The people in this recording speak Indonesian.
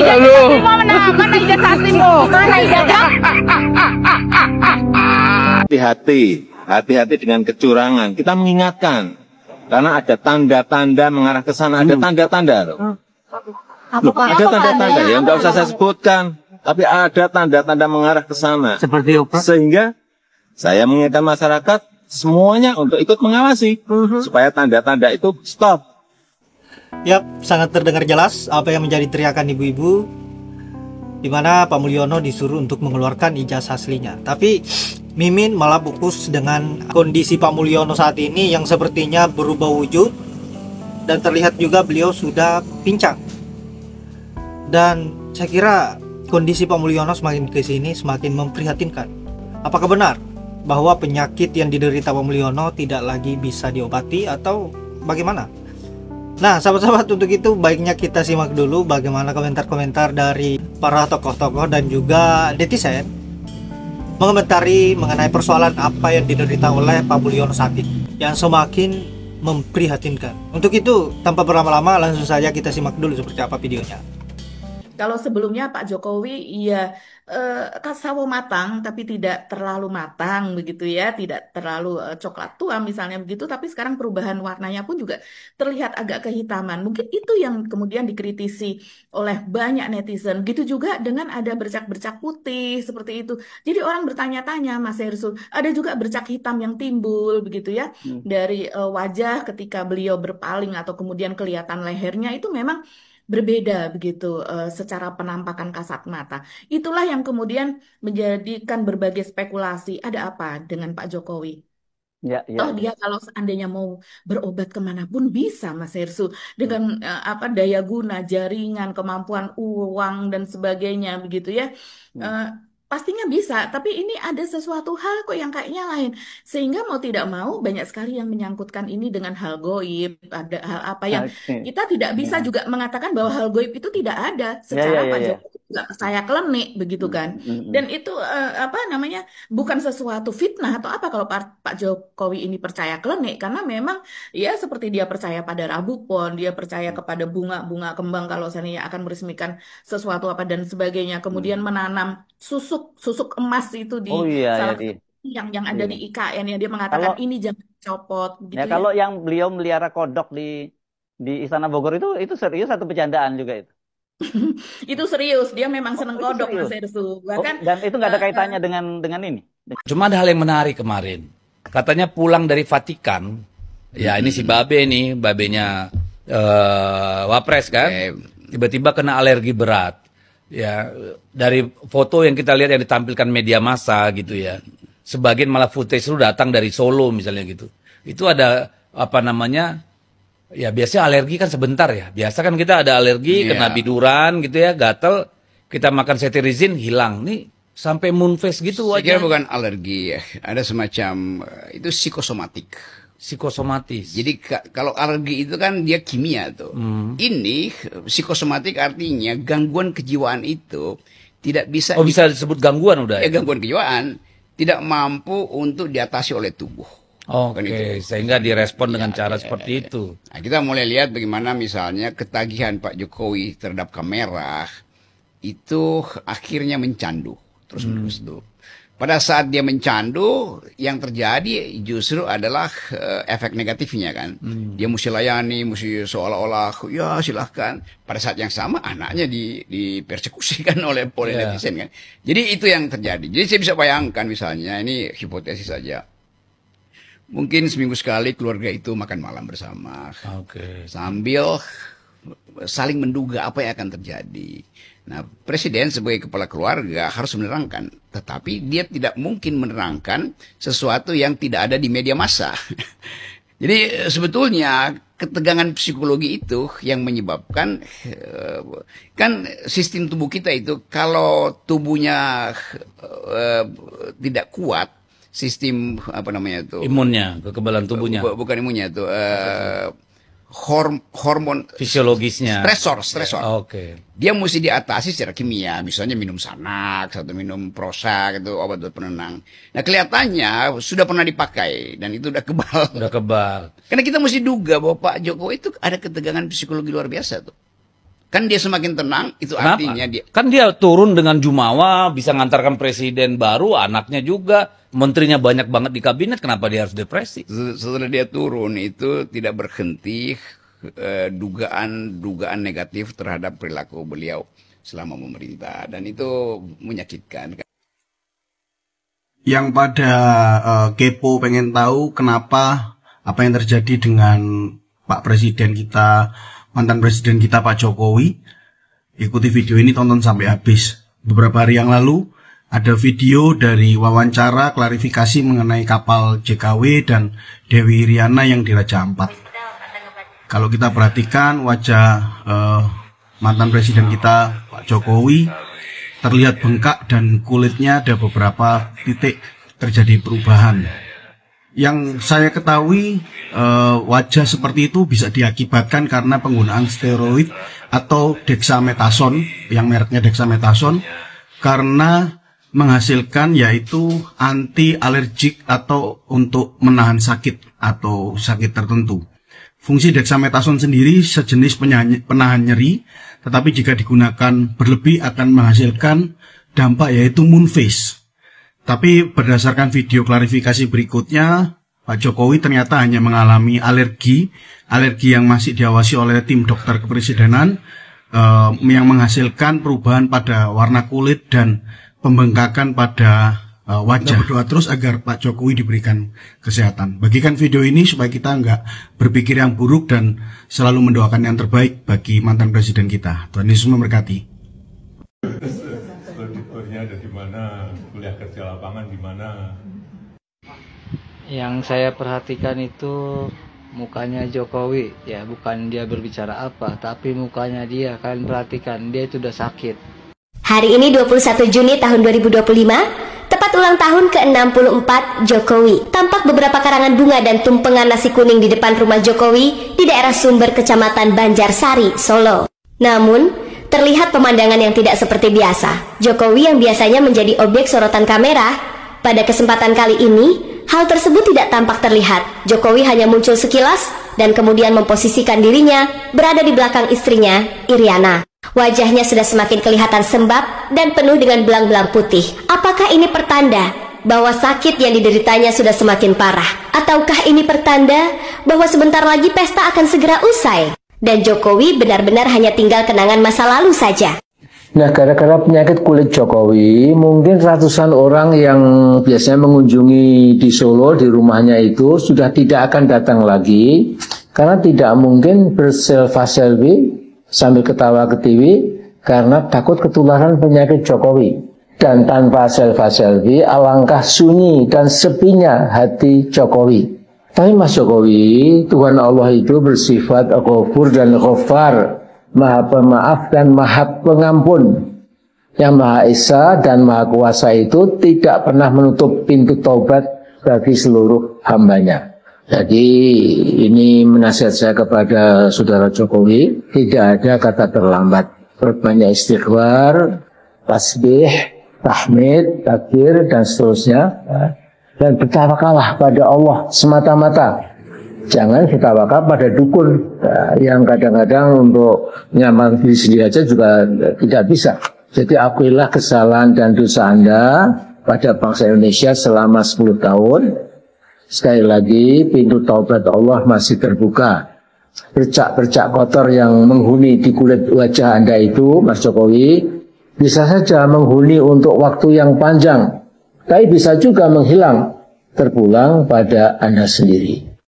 ijazah asli mana? Mana ijazah aslimu? Mana ijazah? Hati-hati, hati-hati dengan kecurangan. Kita mengingatkan, karena ada tanda-tanda mengarah ke sana, ada tanda-tanda loh. Loh, ada tanda-tanda yang nggak usah saya sebutkan, tapi ada tanda-tanda mengarah ke sana. Seperti apa? Sehingga saya mengingatkan masyarakat semuanya untuk ikut mengawasi supaya tanda-tanda itu stop. Yap, sangat terdengar jelas apa yang menjadi teriakan ibu-ibu, di mana Pak Mulyono disuruh untuk mengeluarkan ijazah aslinya. Tapi Mimin malah fokus dengan kondisi Pak Mulyono saat ini yang sepertinya berubah wujud, dan terlihat juga beliau sudah pincang. Dan saya kira kondisi Pak Mulyono semakin ke sini semakin memprihatinkan. Apakah benar bahwa penyakit yang diderita Pak Mulyono tidak lagi bisa diobati atau bagaimana? Nah, sahabat-sahabat, untuk itu baiknya kita simak dulu bagaimana komentar-komentar dari para tokoh-tokoh dan juga netizen mengomentari mengenai persoalan apa yang diderita oleh Pak Mulyono saat ini yang semakin memprihatinkan. Untuk itu, tanpa berlama-lama, langsung saja kita simak dulu seperti apa videonya. Kalau sebelumnya Pak Jokowi ya sawo matang tapi tidak terlalu matang begitu ya, tidak terlalu coklat tua misalnya begitu, tapi sekarang perubahan warnanya pun juga terlihat agak kehitaman. Mungkin itu yang kemudian dikritisi oleh banyak netizen. Gitu juga dengan ada bercak-bercak putih seperti itu. Jadi orang bertanya-tanya, Mas Hersul, ada juga bercak hitam yang timbul begitu ya dari wajah ketika beliau berpaling atau kemudian kelihatan lehernya itu memang berbeda begitu secara penampakan kasat mata. Itulah yang kemudian menjadikan berbagai spekulasi. Ada apa dengan Pak Jokowi? Ya, Toh dia kalau seandainya mau berobat kemanapun bisa, Mas Hersu, dengan apa daya guna, jaringan, kemampuan uang dan sebagainya begitu ya. Eh, Pastinya bisa, tapi ini ada sesuatu hal kok yang kayaknya lain. Sehingga mau tidak mau banyak sekali yang menyangkutkan ini dengan hal goib, ada hal apa yang kita tidak bisa juga mengatakan bahwa hal goib itu tidak ada secara Pak Jokowi juga percaya klenik begitu kan. Dan itu apa namanya, bukan sesuatu fitnah atau apa kalau Pak Jokowi ini percaya klenik, karena memang ya seperti dia percaya pada Rabu Pon, dia percaya kepada bunga-bunga kembang kalau seandainya akan meresmikan sesuatu apa dan sebagainya, kemudian menanam susuk emas itu di salah satu yang ada di IKN ya, dia mengatakan ini jangan copot begitu ya. Kalau yang beliau melihara kodok di Istana Bogor itu serius atau bercandaan juga itu? Itu serius, dia memang seneng kodok, Mas Hersu. Bahkan dan itu nggak ada kaitannya dengan ini. Cuma ada hal yang menarik kemarin. Katanya pulang dari Vatikan, ya ini si Babe nih, babenya Wapres kan, tiba-tiba kena alergi berat. Ya, dari foto yang kita lihat yang ditampilkan media massa gitu ya. Sebagian malah footage itu datang dari Solo misalnya gitu. Itu ada apa namanya? Ya biasanya alergi kan sebentar ya. Biasa kan kita ada alergi, kena biduran gitu ya, gatel, kita makan cetirizine hilang. Nih sampai moon face gitu aja. Saya kira bukan alergi ya. Ada semacam itu psikosomatik. Psikosomatis. Jadi kalau alergi itu kan dia kimia tuh. Ini psikosomatik artinya gangguan kejiwaan itu tidak bisa. Oh bisa disebut gangguan udah. Ya gangguan kejiwaan tidak mampu untuk diatasi oleh tubuh. Oke, sehingga direspon dengan cara seperti itu. Nah, kita mulai lihat bagaimana misalnya ketagihan Pak Jokowi terhadap kamera itu akhirnya mencandu terus-menerus tuh. Pada saat dia mencandu, yang terjadi justru adalah efek negatifnya kan. Dia mesti layani, mesti seolah-olah ya silahkan. Pada saat yang sama anaknya dipersekusikan oleh netizen kan. Jadi itu yang terjadi. Jadi saya bisa bayangkan misalnya, ini hipotesis saja. Mungkin seminggu sekali keluarga itu makan malam bersama. Sambil saling menduga apa yang akan terjadi. Nah, presiden sebagai kepala keluarga harus menerangkan, tetapi dia tidak mungkin menerangkan sesuatu yang tidak ada di media massa. Jadi sebetulnya ketegangan psikologi itu yang menyebabkan kan sistem tubuh kita itu kalau tubuhnya tidak kuat, sistem apa namanya itu? Imunnya, kekebalan tubuhnya. Bukan imunnya itu. Hormon fisiologisnya, stresor. Oke. Dia mesti diatasi secara kimia, misalnya minum Xanax atau minum Prozac itu obat penenang. Nah kelihatannya sudah pernah dipakai dan itu udah kebal. Udah kebal. Karena kita mesti duga bahwa Pak Jokowi itu ada ketegangan psikologi luar biasa tuh. Kan dia semakin tenang, itu Kenapa? artinya dia. Kan dia turun dengan jumawa, bisa ngantarkan presiden baru, anaknya juga, menterinya banyak banget di kabinet, kenapa dia harus depresi? Setelah dia turun itu tidak berhenti dugaan negatif terhadap perilaku beliau selama memerintah, dan itu menyakitkan. Yang pada kepo pengen tahu kenapa apa yang terjadi dengan Pak Presiden kita, mantan Presiden kita Pak Jokowi. Ikuti video ini, tonton sampai habis. Beberapa hari yang lalu ada video dari wawancara klarifikasi mengenai kapal JKW dan Dewi Iriana yang di Raja Ampat. Kalau kita perhatikan wajah mantan Presiden kita Pak Jokowi terlihat bengkak dan kulitnya ada beberapa titik terjadi perubahan. Yang saya ketahui wajah seperti itu bisa diakibatkan karena penggunaan steroid atau dexamethasone, yang mereknya dexamethasone, karena menghasilkan yaitu anti alergik atau untuk menahan sakit atau sakit tertentu. Fungsi dexamethasone sendiri sejenis penahan nyeri, tetapi jika digunakan berlebih akan menghasilkan dampak yaitu moon face. Tapi berdasarkan video klarifikasi berikutnya, Pak Jokowi ternyata hanya mengalami alergi yang masih diawasi oleh tim dokter kepresidenan, yang menghasilkan perubahan pada warna kulit dan pembengkakan pada wajah. Kita berdoa terus agar Pak Jokowi diberikan kesehatan. Bagikan video ini supaya kita nggak berpikir yang buruk dan selalu mendoakan yang terbaik bagi mantan presiden kita. Tuhan Yesus memberkati. Auditornya ada di mana, kuliah kerja lapangan di mana. Yang saya perhatikan itu mukanya Jokowi, ya bukan dia berbicara apa, tapi mukanya dia, kalian perhatikan, dia itu udah sakit. Hari ini 21 Juni tahun 2025, tepat ulang tahun ke-64 Jokowi. Tampak beberapa karangan bunga dan tumpengan nasi kuning di depan rumah Jokowi di daerah Sumber, Kecamatan Banjarsari, Solo. Namun, terlihat pemandangan yang tidak seperti biasa. Jokowi yang biasanya menjadi objek sorotan kamera, pada kesempatan kali ini, hal tersebut tidak tampak terlihat. Jokowi hanya muncul sekilas dan kemudian memposisikan dirinya berada di belakang istrinya, Iriana. Wajahnya sudah semakin kelihatan sembab dan penuh dengan belang-belang putih. Apakah ini pertanda bahwa sakit yang dideritanya sudah semakin parah? Ataukah ini pertanda bahwa sebentar lagi pesta akan segera usai dan Jokowi benar-benar hanya tinggal kenangan masa lalu saja? Nah, gara-gara penyakit kulit Jokowi, mungkin ratusan orang yang biasanya mengunjungi di Solo, di rumahnya itu, sudah tidak akan datang lagi, karena tidak mungkin berselfie sambil ketawa ke TV, karena takut ketularan penyakit Jokowi. Dan tanpa selfie, alangkah sunyi dan sepinya hati Jokowi. Tapi Mas Jokowi, Tuhan Allah itu bersifat Ghafur dan Ghaffar, Maha Pemaaf dan Maha Pengampun. Yang Maha Esa dan Maha Kuasa itu tidak pernah menutup pintu taubat bagi seluruh hambanya. Jadi ini menasihat saya kepada saudara Jokowi, tidak ada kata terlambat. Perbanyak istighfar, tasbih, tahmid, takbir dan seterusnya, dan bertawakal pada Allah semata-mata. Jangan kita wakaf pada dukun yang kadang-kadang untuk menyelamatkan diri sendiri aja juga tidak bisa. Jadi akuilah kesalahan dan dosa Anda pada bangsa Indonesia selama 10 tahun. Sekali lagi, pintu taubat Allah masih terbuka. Bercak-bercak kotor yang menghuni di kulit wajah Anda itu, Mas Jokowi, bisa saja menghuni untuk waktu yang panjang, tapi bisa juga menghilang, terpulang pada Anda sendiri.